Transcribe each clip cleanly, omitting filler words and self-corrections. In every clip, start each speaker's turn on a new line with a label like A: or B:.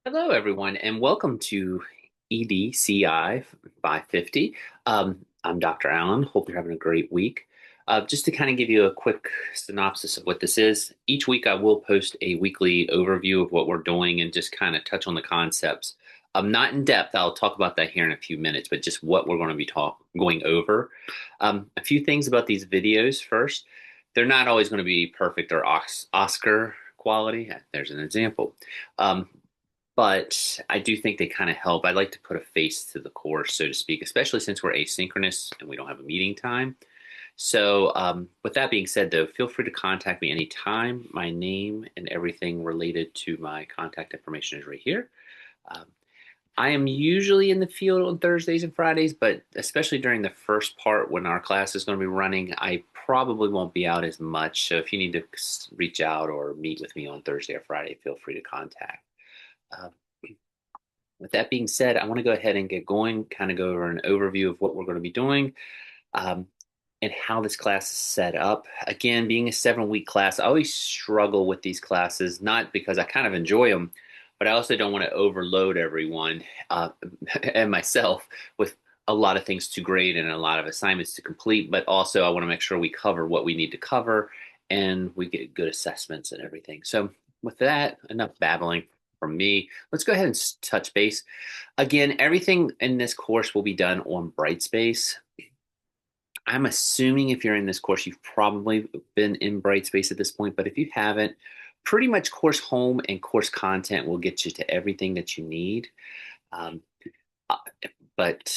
A: Hello, everyone, and welcome to EDCI 550. I'm Dr. Allen. Hope you're having a great week. Just to kind of give you a quick synopsis of what this is, each week I will post a weekly overview of what we're doing and just kind of touch on the concepts. Not in depth, I'll talk about that here in a few minutes, but just what we're going to be going over. A few things about these videos first. They're not always going to be perfect or Oscar quality. There's an example. Um, but I do think they kind of help. I like to put a face to the course, so to speak, especially since we're asynchronous and we don't have a meeting time. So, with that being said, though, feel free to contact me anytime. My name and everything related to my contact information is right here. Um, I am usually in the field on Thursdays and Fridays, but especially during the first part when our class is going to be running, I probably won't be out as much. So, if you need to reach out or meet with me on Thursday or Friday, feel free to contact. Um, With that being said, I want to go ahead and get going, kind of go over an overview of what we're going to be doing um, and how this class is set up. Again, being a 7 week class, I always struggle with these classes, not because I kind of enjoy them, but I also don't want to overload everyone uh, and myself with a lot of things to grade and a lot of assignments to complete. But also, I want to make sure we cover what we need to cover and we get good assessments and everything. So, with that, enough babbling from me. Let's go ahead and touch base. Again, everything in this course will be done on Brightspace. I'm assuming if you're in this course, you've probably been in Brightspace at this point, but if you haven't, pretty much course home and course content will get you to everything that you need. Um, uh, but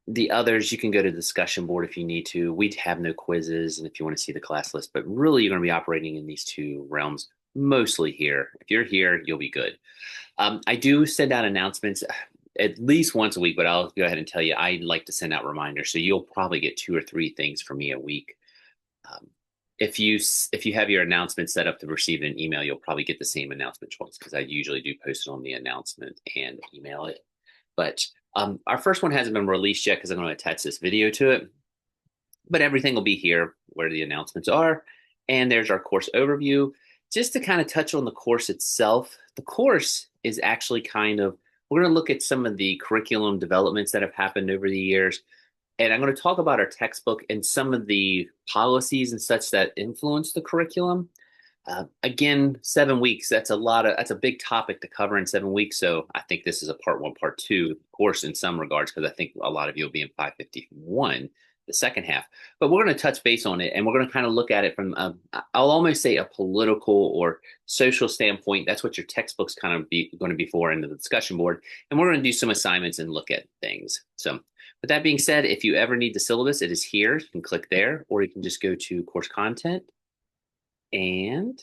A: the others, you can go to the discussion board if you need to. We have no quizzes, and if you want to see the class list, but really you're going to be operating in these two realms mostly here. If you're here, you'll be good. I do send out announcements at least once a week, but I'll go ahead and tell you I like to send out reminders. So you'll probably get two or three things from me a week. Um, if you have your announcement set up to receive an email, you'll probably get the same announcement twice because I usually do post it on the announcement and email it. But our first one hasn't been released yet because I'm going to attach this video to it. But everything will be here where the announcements are. And there's our course overview. Just to kind of touch on the course itself, the course is actually we're going to look at some of the curriculum developments that have happened over the years. And I'm going to talk about our textbook and some of the policies and such that influence the curriculum. Again, 7 weeks, that's a big topic to cover in 7 weeks. So I think this is a part one, part two course in some regards, because I think a lot of you will be in 551, the second half. But we're going to touch base on it and we're going to kind of look at it from, I'll almost say a political or social standpoint. That's what your textbook's kind of going to be for in the discussion board. And we're going to do some assignments and look at things. So with that being said, if you ever need the syllabus, it is here. You can click there, or you can just go to course content and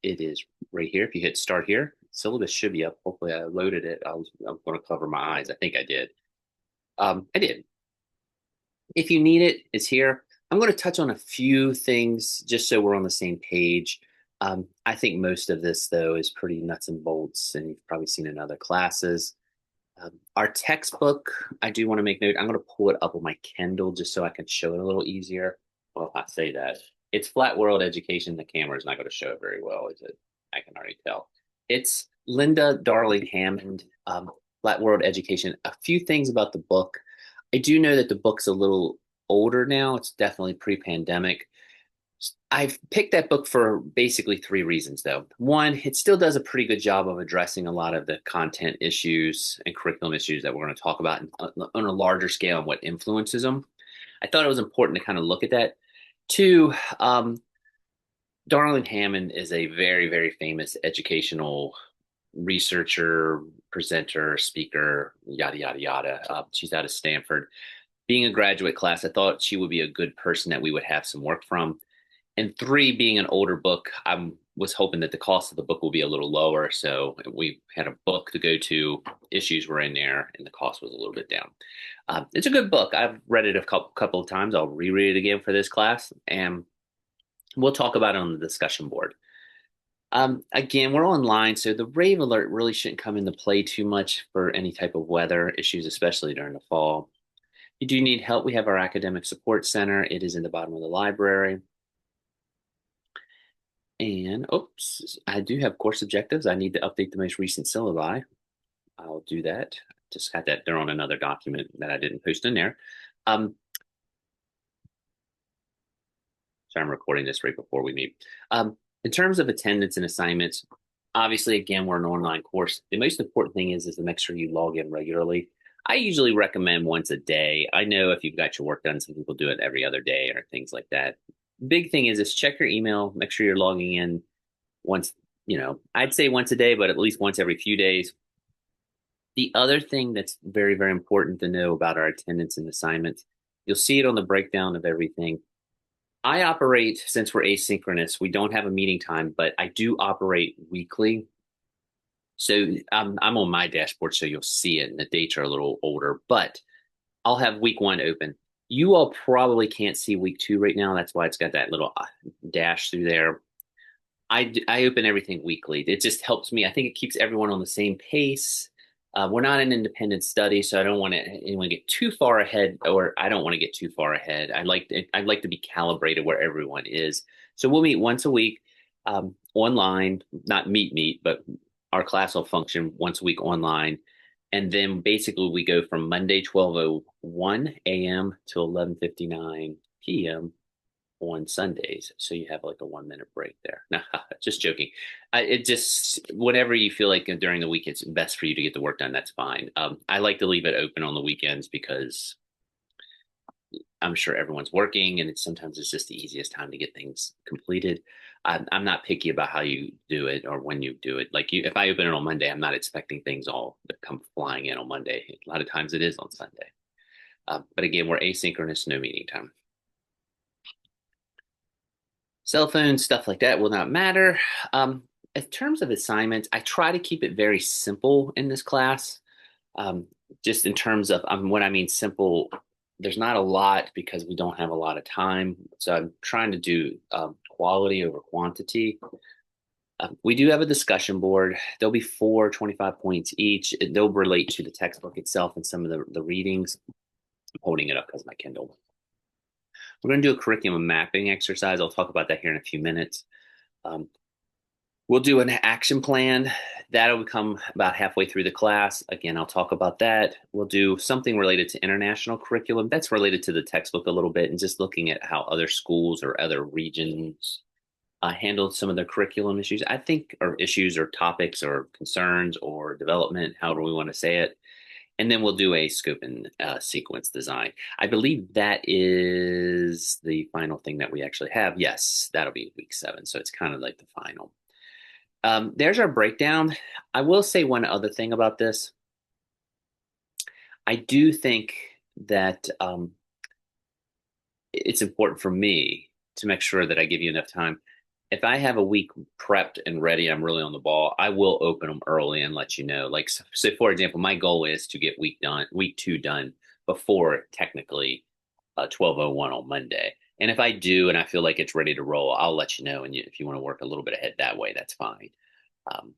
A: it is right here. If you hit start here, syllabus should be up. Hopefully I loaded it. I'm going to cover my eyes. I think I did. I did. If you need it, it's here. I'm going to touch on a few things just so we're on the same page. I think most of this, though, is pretty nuts and bolts, and you've probably seen in other classes. Our textbook, I do want to make note. I'm going to pull it up on my Kindle just so I can show it a little easier. Well, I say that. It's Flat World Education. The camera is not going to show it very well, is it? I can already tell. It's Linda Darling Hammond, Flat World Education. A few things about the book. I do know that the book's a little older now. It's definitely pre-pandemic. I've picked that book for basically three reasons, though. One, it still does a pretty good job of addressing a lot of the content issues and curriculum issues that we're going to talk about on a larger scale and what influences them. I thought it was important to kind of look at that. Two, Darling Hammond is a very, very famous educational researcher, presenter, speaker, yada, yada, yada. She's out of Stanford. Being a graduate class, I thought she would be a good person that we would have some work from. And three, being an older book, I was hoping that the cost of the book will be a little lower. So we had a book to go to, issues were in there, and the cost was a little bit down. It's a good book. I've read it a couple of times. I'll reread it again for this class, and we'll talk about it on the discussion board. Again, we're online, so the rave alert really shouldn't come into play too much for any type of weather issues, especially during the fall. If you do need help, we have our academic support center. It is in the bottom of the library. And oops, I do have course objectives. I need to update the most recent syllabi. I'll do that. Just got that there on another document that I didn't post in there. Um, so I'm recording this right before we meet. In terms of attendance and assignments, obviously, again, we're an online course. The most important thing is to make sure you log in regularly. I usually recommend once a day. I know if you've got your work done, some people do it every other day or things like that. Big thing is check your email, make sure you're logging in once, I'd say once a day, but at least once every few days. The other thing that's very, very important to know about our attendance and assignments, you'll see it on the breakdown of everything. I operate, since we're asynchronous, we don't have a meeting time, but I do operate weekly. So I'm on my dashboard, so you'll see it, and the dates are a little older, but I'll have week one open. You all probably can't see week two right now. That's why it's got that little dash through there. I open everything weekly. It just helps me. I think it keeps everyone on the same pace. We're not an independent study, so I don't want to anyone get too far ahead, or I don't want to get too far ahead. I'd like to be calibrated where everyone is. So we'll meet once a week online, not meet, but our class will function once a week online. And then basically we go from Monday 12:01 a.m. to 11:59 p.m. on Sundays. So you have like a 1 minute break there. Nah, just joking. It just, whatever you feel like during the week, it's best for you to get the work done. That's fine. I like to leave it open on the weekends because I'm sure everyone's working and sometimes it's just the easiest time to get things completed. I'm not picky about how you do it or when you do it. Like if I open it on Monday, I'm not expecting things all to come flying in on Monday. A lot of times it is on Sunday. But again, we're asynchronous, no meeting time. Cell phones, stuff like that will not matter. In terms of assignments, I try to keep it very simple in this class. Um, just in terms of what I mean simple, there's not a lot because we don't have a lot of time. So I'm trying to do quality over quantity. We do have a discussion board. There'll be 25 points each. They'll relate to the textbook itself and some of the readings. I'm holding it up because my Kindle. We're going to do a curriculum mapping exercise. I'll talk about that here in a few minutes. Um, we'll do an action plan. That'll come about halfway through the class. Again, I'll talk about that. We'll do something related to international curriculum. That's related to the textbook a little bit and just looking at how other schools or other regions handled some of their curriculum issues, I think, or issues or topics or concerns or development, however we want to say it. And then we'll do a scope and sequence design. I believe that is the final thing that we actually have. Yes, that'll be week 7. So it's kind of like the final. There's our breakdown. I will say one other thing about this. I do think that it's important for me to make sure that I give you enough time. If I have a week prepped and ready, I'm really on the ball, I will open them early and let you know. Like, so for example, my goal is to get week 2 done before technically 12:01 on Monday. And if I do and I feel like it's ready to roll, I'll let you know. And if you want to work a little bit ahead that way, that's fine. Um,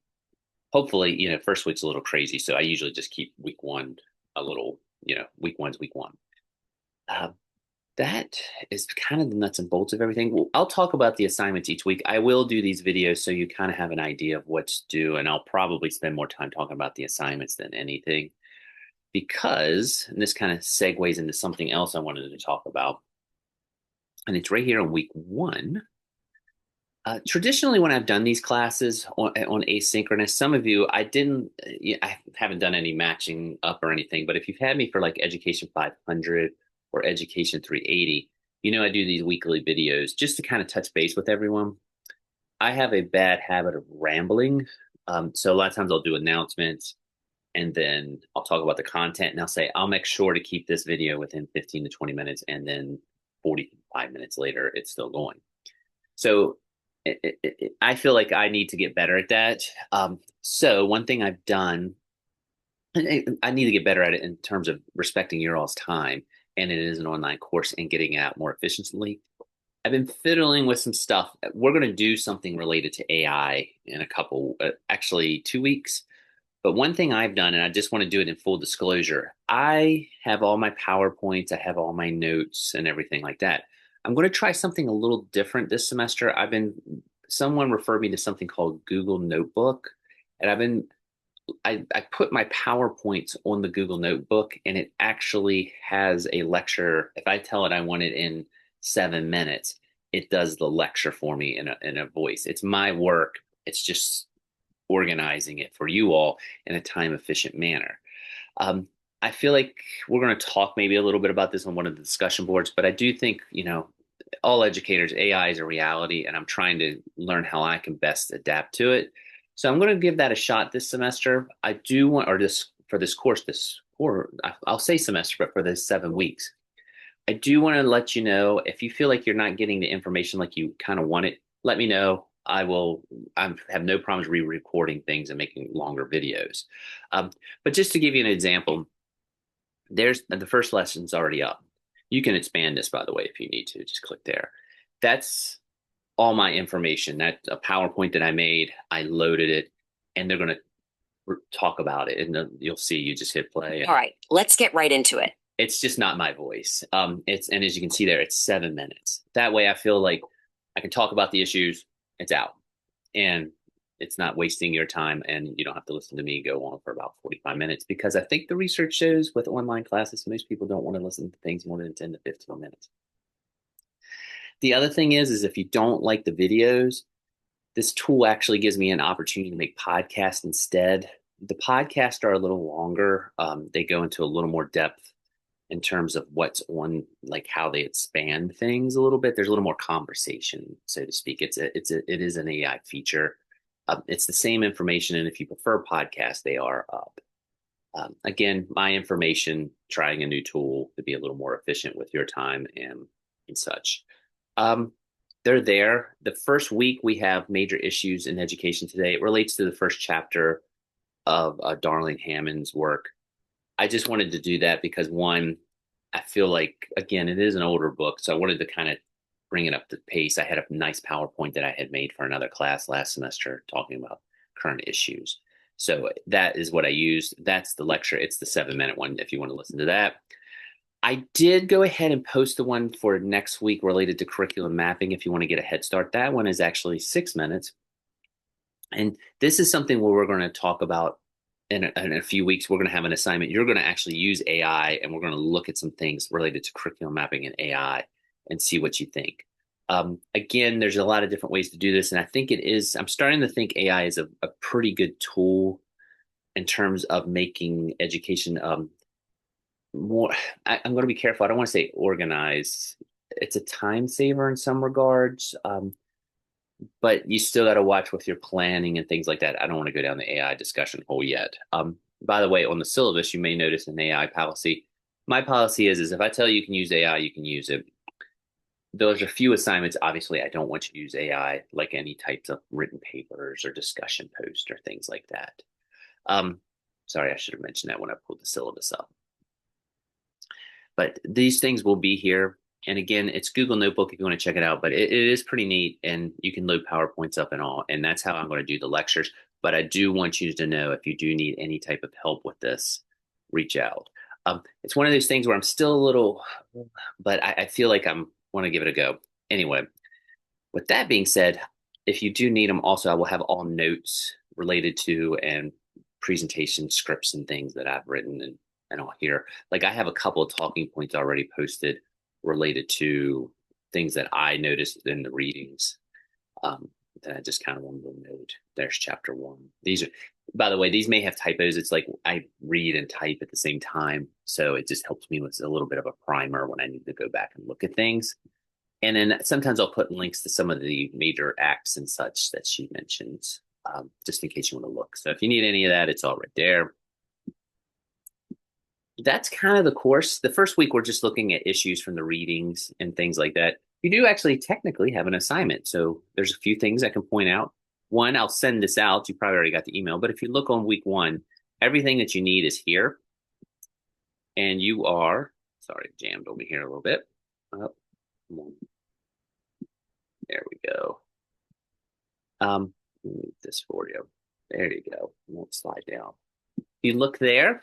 A: hopefully, first week's a little crazy. So I usually just keep week 1 a little, week 1's week 1. That is kind of the nuts and bolts of everything. I'll talk about the assignments each week. I will do these videos so you kind of have an idea of what's due, and I'll probably spend more time talking about the assignments than anything because, and this kind of segues into something else I wanted to talk about, and it's right here on week 1. Traditionally, when I've done these classes on asynchronous, some of you, I haven't done any matching up or anything, but if you've had me for like Education 500 or Education 380, I do these weekly videos just to kind of touch base with everyone. I have a bad habit of rambling. So a lot of times I'll do announcements and then I'll talk about the content and I'll say, I'll make sure to keep this video within 15 to 20 minutes. And then 45 minutes later, it's still going. So I feel like I need to get better at that. So one thing I've done, I need to get better at it in terms of respecting your all's time. And it is an online course and getting it out more efficiently. I've been fiddling with some stuff. We're going to do something related to AI in actually 2 weeks. But one thing I've done, and I just want to do it in full disclosure, I have all my PowerPoints, I have all my notes and everything like that. I'm going to try something a little different this semester. I've been someone referred me to something called Google Notebook, and I put my PowerPoints on the Google Notebook, and it actually has a lecture. If I tell it I want it in 7 minutes, it does the lecture for me in a voice. It's my work. It's just organizing it for you all in a time efficient manner. Um, I feel like we're going to talk maybe a little bit about this on one of the discussion boards, but I do think, all educators, AI is a reality, and I'm trying to learn how I can best adapt to it. So I'm going to give that a shot this semester. I do want, or this for this course, or I'll say semester, but for this 7 weeks, I do want to let you know if you feel like you're not getting the information like you kind of want it, let me know. I have no problems re-recording things and making longer videos. Um, but just to give you an example, there's the first lesson's already up. You can expand this, by the way, if you need to. Just click there. That's all my information. That a PowerPoint that I made. I loaded it, and they're going to talk about it, and you'll see. You just hit play.
B: All right, let's get right into it.
A: It's just not my voice. And as you can see there, it's 7 minutes. That way, I feel like I can talk about the issues. It's out, and it's not wasting your time, and you don't have to listen to me go on for about 45 minutes, because I think the research shows with online classes, most people don't want to listen to things more than 10 to 15 minutes. The other thing is if you don't like the videos, this tool actually gives me an opportunity to make podcasts instead. The podcasts are a little longer. They go into a little more depth in terms of what's on, like how they expand things a little bit. There's a little more conversation, so to speak. It is an AI feature. It's the same information, and if you prefer podcasts, they are up. Again, my information, trying a new tool to be a little more efficient with your time and such. Um, they're there. The first week we have major issues in education today. It relates to the first chapter of Darling Hammond's work. I just wanted to do that because one, I feel like, again, it is an older book, so I wanted to kind of bring it up to pace. I had a nice PowerPoint that I had made for another class last semester talking about current issues. So that is what I used. That's the lecture. It's the 7 minute one if you want to listen to that. I did go ahead and post the one for next week related to curriculum mapping if you want to get a head start. That one is actually 6 minutes. And this is something where we're going to talk about in a few weeks. We're going to have an assignment. You're going to actually use AI, and we're going to look at some things related to curriculum mapping and AI and see what you think. Again, there's a lot of different ways to do this, and I think I'm starting to think AI is a pretty good tool in terms of making education more. I'm going to be careful. I don't want to say organized. It's a time saver in some regards. But you still got to watch with your planning and things like that. I don't want to go down the AI discussion hole yet. By the way, on the syllabus, you may notice an AI policy. My policy is if I tell you can use AI, you can use it. There's a few assignments. Obviously, I don't want you to use AI like any types of written papers or discussion posts or things like that. Sorry, I should have mentioned that when I pulled the syllabus up. But these things will be here. And again, it's Google Notebook if you want to check it out, but it is pretty neat, and you can load PowerPoints up and all. And that's how I'm going to do the lectures. But I do want you to know if you do need any type of help with this, reach out. It's one of those things where I'm still a little, but I feel like I'm want to give it a go. Anyway, with that being said, if you do need them, also I will have all notes related to and presentation scripts and things that I've written and all here. Like I have a couple of talking points already posted related to things that I noticed in the readings that I just kind of wanted to note. There's chapter 1. These are, by the way, these may have typos. It's like I read and type at the same time. So it just helps me with a little bit of a primer when I need to go back and look at things. And then sometimes I'll put links to some of the major acts and such that she mentions, just in case you want to look. So if you need any of that, it's all right there. That's kind of the course. The first week, we're just looking at issues from the readings and things like that. You do actually technically have an assignment. So there's a few things I can point out. One, I'll send this out. You probably already got the email, but if you look on week 1, everything that you need is here. And you are, sorry, jammed over here a little bit. Oh, come on. There we go. Move this for you. There you go. It won't slide down. If you look there,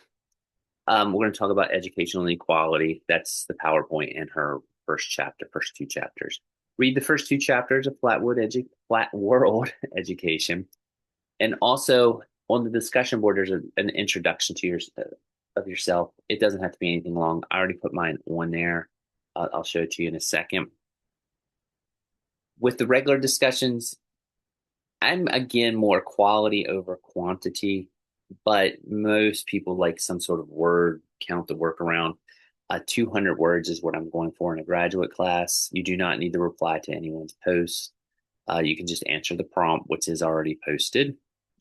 A: we're going to talk about educational inequality. That's the PowerPoint in her first 2 chapters. read the first two chapters of Flat World Education, and also on the discussion board, there's an introduction to of yourself. It doesn't have to be anything long. I already put mine on there. I'll show it to you in a second. With the regular discussions, I'm again more quality over quantity, but most people like some sort of word count to work around. 200 words is what I'm going for in a graduate class. You do not need to reply to anyone's post. You can just answer the prompt, which is already posted.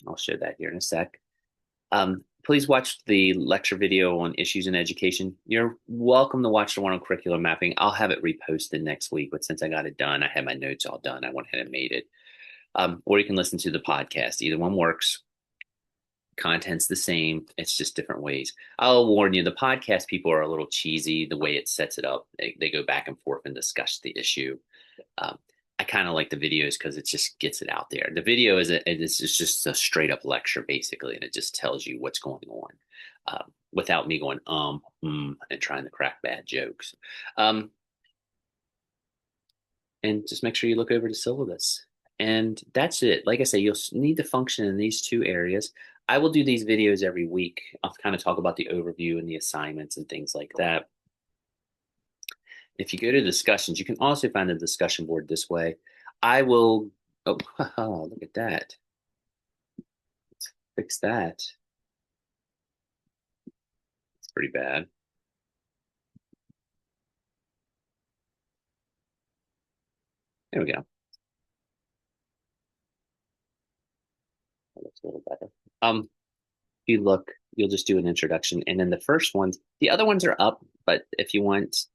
A: I'll show that here in a sec. Please watch the lecture video on issues in education. You're welcome to watch the one on curriculum mapping. I'll have it reposted next week, but since I got it done, I had my notes all done. I went ahead and made it. Or you can listen to the podcast. Either one works. Content's the same. It's just different ways. I'll warn you, the podcast people are a little cheesy the way it sets it up. They go back and forth and discuss the issue. I kind of like the videos because it just gets it out there. The video it's just a straight up lecture basically, and it just tells you what's going on without me going and trying to crack bad jokes. And just make sure you look over the syllabus. And that's it. Like I say, you'll need to function in these two areas. I will do these videos every week. I'll kind of talk about the overview and the assignments and things like that. If you go to discussions, you can also find the discussion board this way. I will, oh, look at that. Let's fix that. It's pretty bad. There we go. That looks a little better. If you look, you'll just do an introduction. And then the first ones, the other ones are up, but if you want,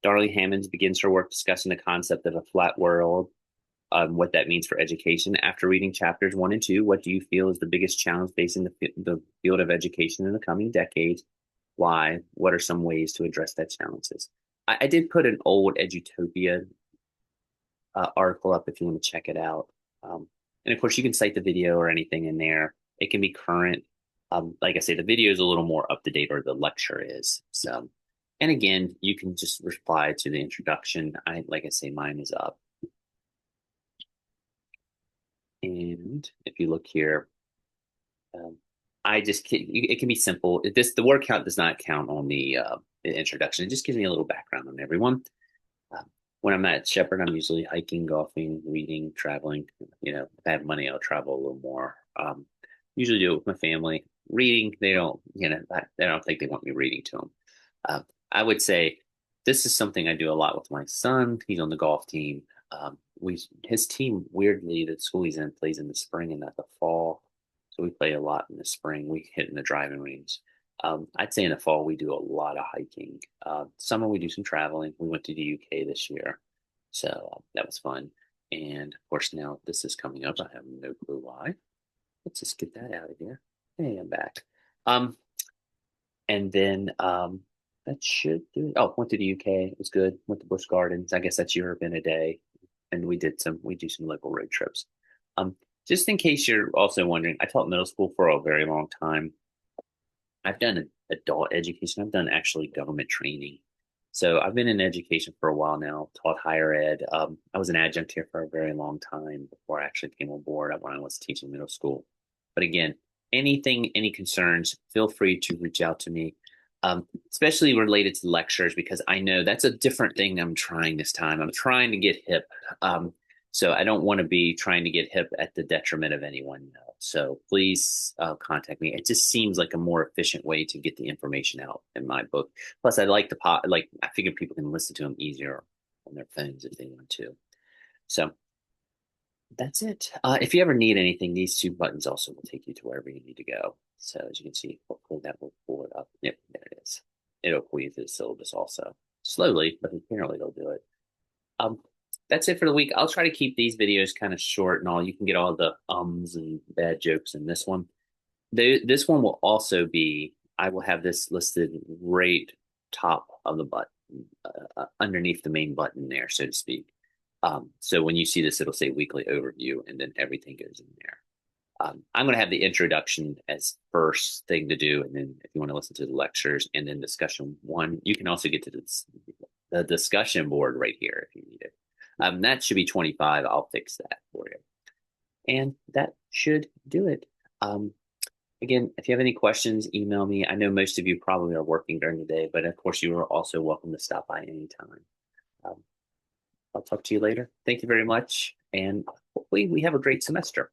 A: Darlie Hammonds begins her work discussing the concept of a flat world, what that means for education. After reading chapters 1 and 2, what do you feel is the biggest challenge facing the field of education in the coming decades? Why? What are some ways to address that challenges? I did put an old Edutopia article up if you want to check it out. And of course, you can cite the video or anything in there. It can be current. Like I say, the video is a little more up to date, or the lecture is. So, and again, you can just reply to the introduction. Like I say, mine is up. And if you look here, it can be simple. The word count does not count on the introduction. It just gives me a little background on everyone. When I'm at Shepherd, I'm usually hiking, golfing, reading, traveling. If I have money, I'll travel a little more. Usually do it with my family. Reading, they don't think they want me reading to them. I would say this is something I do a lot with my son. He's on the golf team. His team, weirdly, the school he's in plays in the spring and not the fall. So we play a lot in the spring. We hit in the driving range. I'd say in the fall we do a lot of hiking. Summer we do some traveling. We went to the UK this year, so that was fun. And of course now this is coming up. I have no clue why. Let's just get that out of here. Hey, I'm back. And then that should do it. Oh, went to the UK. It was good. Went to Busch Gardens. I guess that's Europe in a day. And we do some local road trips. Just in case you're also wondering, I taught middle school for a very long time. I've done adult education. I've done actually government training. So I've been in education for a while now, taught higher ed. I was an adjunct here for a very long time before I actually came on board when I was teaching middle school. But again, any concerns, feel free to reach out to me, especially related to lectures, because I know that's a different thing I'm trying this time. I'm trying to get hip. So I don't want to be trying to get hip at the detriment of anyone else. So please contact me. It just seems like a more efficient way to get the information out in my book. Plus, I like I figure people can listen to them easier on their phones if they want to. So that's it. If you ever need anything, these two buttons also will take you to wherever you need to go. So as you can see, hopefully that will pull it up. Yep, there it is. It'll pull you to the syllabus also. Slowly, but apparently it'll do it. That's it for the week. I'll try to keep these videos kind of short and all. You can get all the ums and bad jokes in this one. This one will also be, I will have this listed right top of the button, underneath the main button there, so to speak. So when you see this, it'll say weekly overview, and then everything goes in there. I'm going to have the introduction as first thing to do, and then if you want to listen to the lectures and then discussion 1, you can also get to the discussion board right here if you need it. That should be 25. I'll fix that for you. And that should do it. Um, Again, if you have any questions, email me. I know most of you probably are working during the day, but of course, you are also welcome to stop by anytime. Um, I'll talk to you later. Thank you very much, and hopefully, we have a great semester.